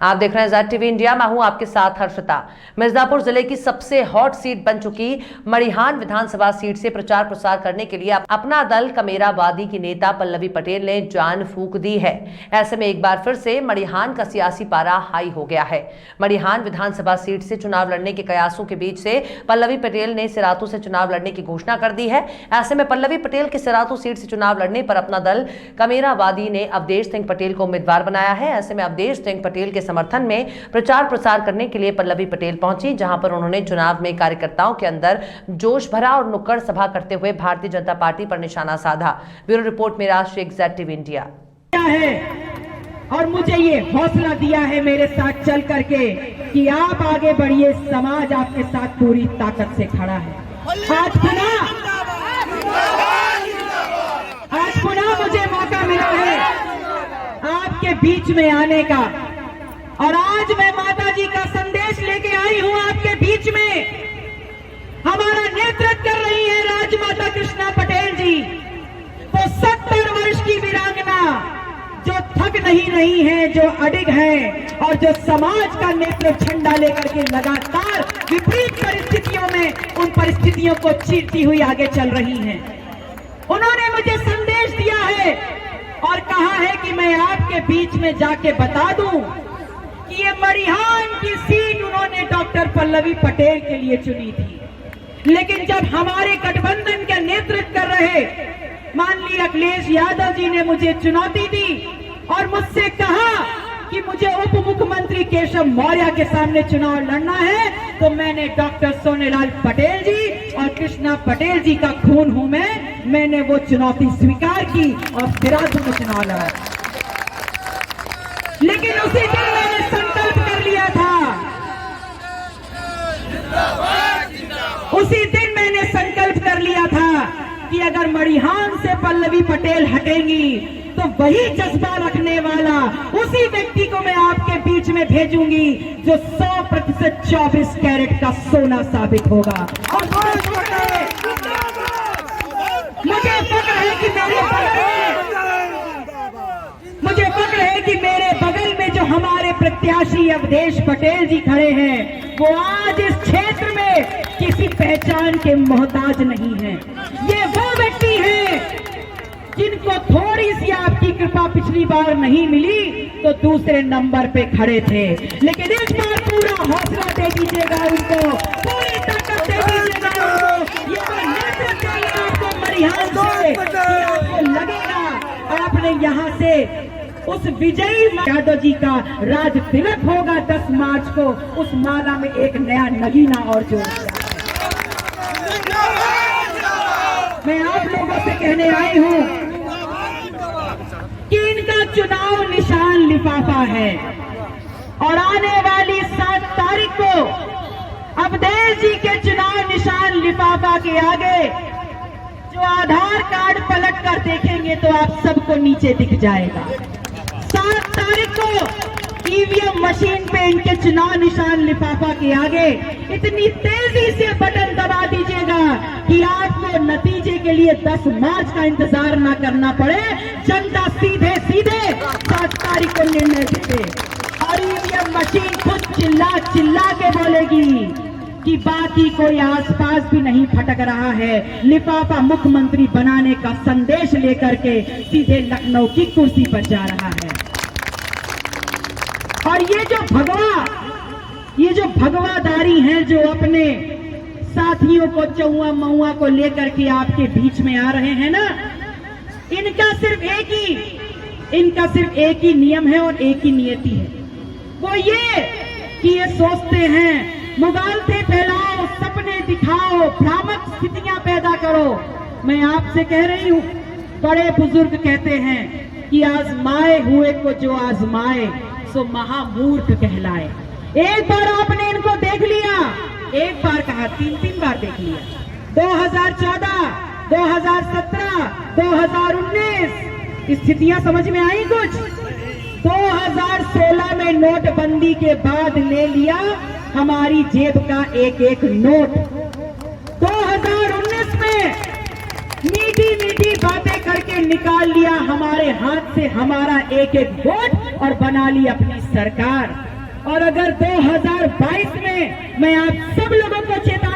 आप देख रहे हैं ज़ेड टीवी इंडिया। मैं हूं आपके साथ हर्षिता। मिर्जापुर जिले की सबसे हॉट सीट बन चुकी मड़िहान विधानसभा सीट से प्रचार प्रसार करने के लिए अपना दल कमेरावादी की नेता पल्लवी पटेल ने जान फूंक दी है। ऐसे में एक बार फिर से मड़िहान का सियासी पारा हाई हो गया है। मड़िहान विधानसभा सीट से चुनाव लड़ने के कयासों के बीच से पल्लवी पटेल ने सिराथू से चुनाव लड़ने की घोषणा कर दी है। ऐसे में पल्लवी पटेल के सिराथू सीट से चुनाव लड़ने पर अपना दल कमेरावादी ने अवधेश सिंह पटेल को उम्मीदवार बनाया है। ऐसे में अवधेश सिंह पटेल के समर्थन में प्रचार प्रसार करने के लिए पल्लवी पटेल पहुंची, जहां पर उन्होंने चुनाव में कार्यकर्ताओं के अंदर जोश भरा और नुक्कड़ सभा करते हुए भारतीय जनता पार्टी पर निशाना साधा। ब्यूरो रिपोर्ट मेरा शेख, ज़ेड टीवी इंडिया। और मुझे ये हौसला दिया है मेरे साथ चल करके कि आप आगे बढ़िए, समाज आपके साथ पूरी ताकत से खड़ा है। आज पुनः मुझे मौका मिला है आपके बीच में आने का, और आज मैं माता जी का संदेश लेके आई हूं आपके बीच में। हमारा नेतृत्व कर रही है राजमाता कृष्णा पटेल जी, वो 70 वर्ष की वीरांगना जो थक नहीं रही है, जो अडिग है और जो समाज का नेतृत्व झंडा लेकर के लगातार विपरीत परिस्थितियों में उन परिस्थितियों को चीरती हुई आगे चल रही हैं। उन्होंने मुझे संदेश दिया है और कहा है कि मैं आपके बीच में जाके बता दूं कि ये मड़िहान की सीट उन्होंने डॉक्टर पल्लवी पटेल के लिए चुनी थी, लेकिन जब हमारे गठबंधन का नेतृत्व कर रहे माननीय अखिलेश यादव जी ने मुझे चुनौती दी और मुझसे कहा कि मुझे उप मुख्यमंत्री केशव मौर्य के सामने चुनाव लड़ना है, तो मैंने डॉक्टर सोनेलाल पटेल जी और कृष्णा पटेल जी का खून हूं मैंने वो चुनौती स्वीकार की और सिराथू में चुनाव लड़ा। लेकिन उसी दिन मैंने संकल्प कर लिया था, उसी दिन मैंने संकल्प कर लिया था कि अगर मड़िहान से पल्लवी पटेल हटेंगी तो वही जज्बा रखने वाला उसी व्यक्ति को मैं आपके बीच में भेजूंगी जो 100% 24 कैरेट का सोना साबित होगा। और मुझे फक्र है कि मेरे बगल में जो हमारे प्रत्याशी अवधेश पटेल जी खड़े हैं, वो आज इस क्षेत्र में किसी पहचान के मोहताज नहीं है। ये वो व्यक्ति हैं जिनको थोड़ी सी आपकी कृपा पिछली बार नहीं मिली तो दूसरे नंबर पे खड़े थे, लेकिन इस बार पूरा हौसला दे दीजिएगा उनको, पूरी ताकत दे दीजिएगा उनको। ये वो नेतृत्व देगा आपको मड़िहान से कि आपको लगेगा आपने यहाँ से उस विजयी यादव जी का राज तिलक होगा 10 मार्च को, उस माला में एक नया नगीना और जोड़ दिया। मैं आप लोगों से कहने आई हूं कि इनका चुनाव निशान लिफाफा है, और आने वाली 7 तारीख को अवधेश जी के चुनाव निशान लिफाफा के आगे जो आधार कार्ड पलट कर देखेंगे तो आप सबको नीचे दिख जाएगा। 7 तारीख को ईवीएम मशीन पे इनके चुनाव निशान लिफाफा के आगे इतनी तेजी से बटन दबा दीजिएगा कि आपको नतीजे के लिए 10 मार्च का इंतजार ना करना पड़े। जनता सीधे 7 तारीख को निर्णय देते और ईवीएम मशीन खुद चिल्ला के बोलेगी कि बाकी कोई आसपास भी नहीं भटक रहा है, लिफाफा मुख्यमंत्री बनाने का संदेश लेकर के सीधे लखनऊ की कुर्सी पर जा रहा है। और ये जो भगवादारी है, जो अपने साथियों को चौआ मऊआ को लेकर के आपके बीच में आ रहे हैं ना, इनका सिर्फ एक ही नियम है और एक ही नियति है। वो ये कि ये सोचते हैं मुगालते फैलाओ, सपने दिखाओ, भ्रामक स्थितियां पैदा करो। मैं आपसे कह रही हूं, बड़े बुजुर्ग कहते हैं कि आजमाए हुए को जो आजमाए सो महामूर्ख कहलाए। एक बार आपने इनको देख लिया, एक बार कहा 3 बार देख लिया। 2014, 2017, 2019 स्थितियां समझ में आई कुछ? 2016 में नोटबंदी के बाद ले लिया हमारी जेब का एक नोट। 2019 में मीठी बातें करके निकाल लिया हमारे हाथ से हमारा एक वोट और बना ली अपनी सरकार। और अगर 2022 में मैं आप सब लोगों को चेतावनी